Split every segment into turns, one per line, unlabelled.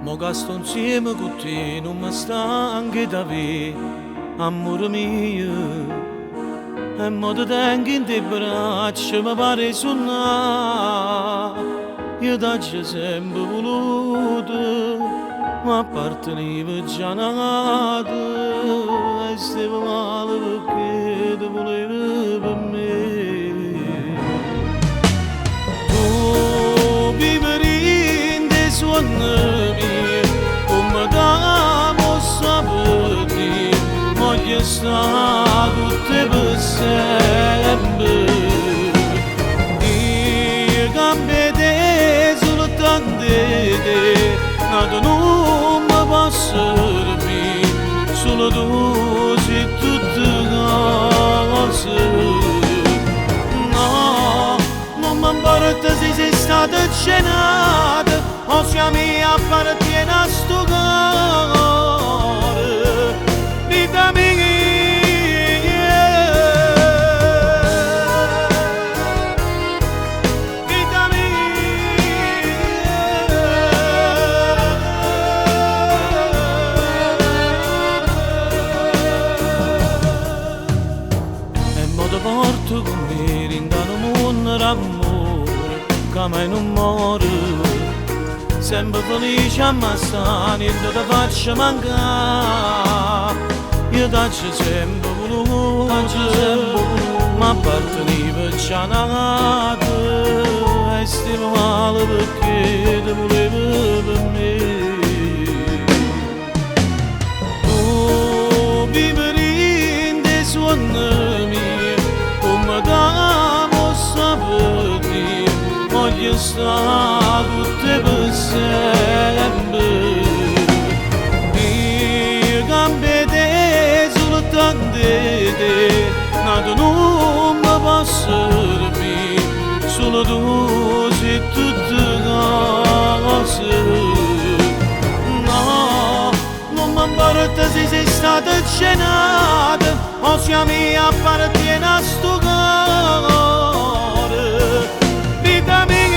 Mo che sto insieme con te non mi sta anche da vedere, amore mio. E mo ti tengo in te braccia, mi pare suonare. Io t'ho sempre voluto, ma appartenevo già nato. E stavo male perché ti volevo per me. Tu vivi in dei suoni miei, come da mossa per te, voglio stare con te per sempre. Io cambio te soltanto te, nato non mi posso dormire, solo tu sei tutte cose. No, non mi importa se sei stata cenata o se a me appartiene a sto cuore, vita mia. Vita mia. E mo ti porto con me in un mondo d'amore che mai non muore. Sempre felice a massare e non ti faccio mancare. Io t'ho sempre voluto, ma appartenevo già nato. E stavo male perché ti volevo per me. Tu vivi in dei suoni miei, come da mossa per te, voglio stare con te per sempre. Io cambio te soltanto te, nato non mi posso dormire, solo tu sei tutte cose. No, non mi importa se sei stata cenata o se a me appartiene a sto cuore, vita mia.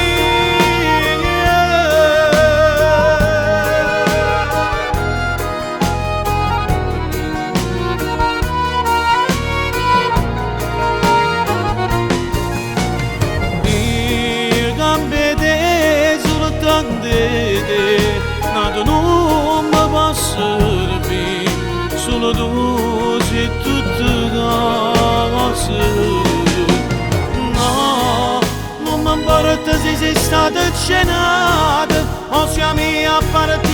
Io cambio te soltanto te, nato non mi posso dormire, solo tu sei tutte cose. No, non mi importa se sei stata cenata o se a me appartiene